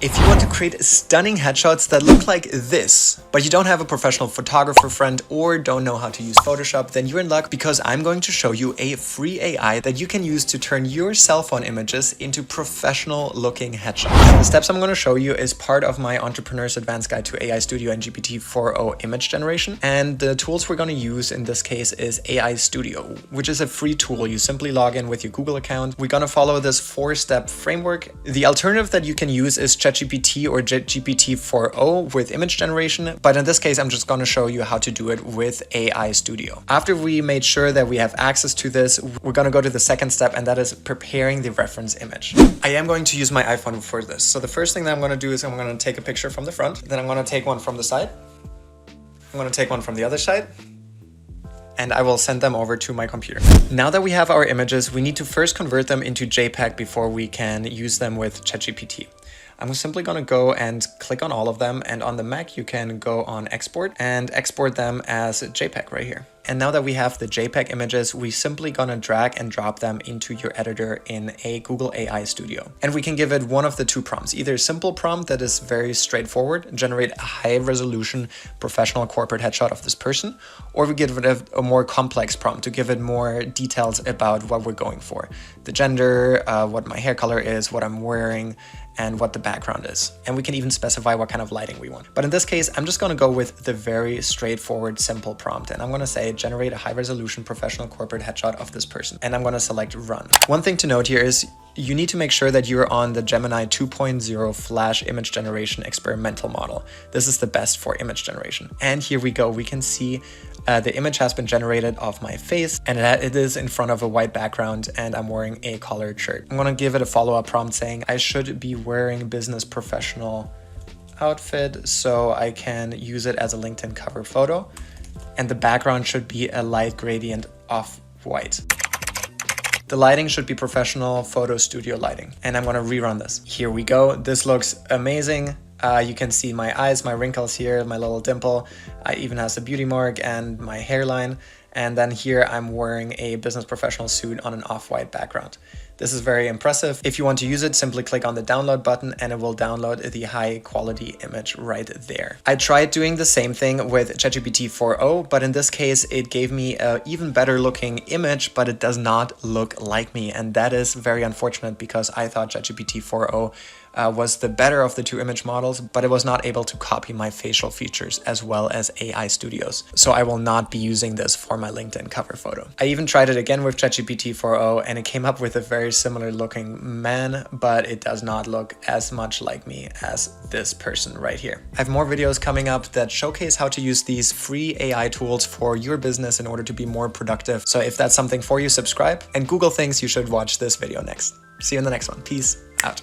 If you want to create stunning headshots that look like this, but you don't have a professional photographer friend or don't know how to use Photoshop, then you're in luck because I'm going to show you a free AI that you can use to turn your cell phone images into professional looking headshots. The steps I'm going to show you is part of my Entrepreneur's Advanced Guide to AI Studio and GPT-4o image generation. And the tools we're going to use in this case is AI Studio, which is a free tool. You simply log in with your Google account. We're going to follow this 4-step framework. The alternative that you can use is ChatGPT or GPT-4o with image generation, but in this case I'm just going to show you how to do it with AI Studio. After we made sure that we have access to this, we're going to go to the second step, and that is preparing the reference image. I am going to use my iPhone for this. So the first thing that I'm going to do is I'm going to take a picture from the front, then I'm going to take one from the side, I'm going to take one from the other side, and I will send them over to my computer. Now that we have our images, we need to first convert them into JPEG before we can use them with ChatGPT. I'm simply going to go and click on all of them, and on the Mac you can go on export and export them as JPEG right here. And now that we have the JPEG images, we simply gonna drag and drop them into your editor in a Google AI Studio. And we can give it one of the two prompts, either a simple prompt that is very straightforward, generate a high resolution professional corporate headshot of this person, or we give it a more complex prompt to give it more details about what we're going for. The gender, what my hair color is, what I'm wearing, and what the background is. And we can even specify what kind of lighting we want. But in this case, I'm just gonna go with the very straightforward, simple prompt. And I'm gonna say, generate a high resolution professional corporate headshot of this person. And I'm gonna select run. One thing to note here is you need to make sure that you're on the Gemini 2.0 Flash image generation experimental model. This is the best for image generation. And here we go. We can see the image has been generated of my face, and it is in front of a white background, and I'm wearing a collared shirt. I'm gonna give it a follow-up prompt saying I should be wearing business professional outfit so I can use it as a LinkedIn cover photo. And the background should be a light gradient of white. The lighting should be professional photo studio lighting. And I'm gonna rerun this. Here we go. This looks amazing. You can see my eyes, my wrinkles here, my little dimple. I even has a beauty mark and my hairline. And then here I'm wearing a business professional suit on an off-white background. This is very impressive. If you want to use it, simply click on the download button and it will download the high quality image right there. I tried doing the same thing with ChatGPT-4o, but in this case, it gave me an even better looking image, but it does not look like me. And that is very unfortunate because I thought ChatGPT-4o was the better of the two image models, but it was not able to copy my facial features as well as AI Studios. So I will not be using this for my LinkedIn cover photo. I even tried it again with ChatGPT-4o and it came up with a very similar looking man, but it does not look as much like me as this person right here. I have more videos coming up that showcase how to use these free AI tools for your business in order to be more productive. So if that's something for you, subscribe, and Google thinks you should watch this video next. See you in the next one. Peace out.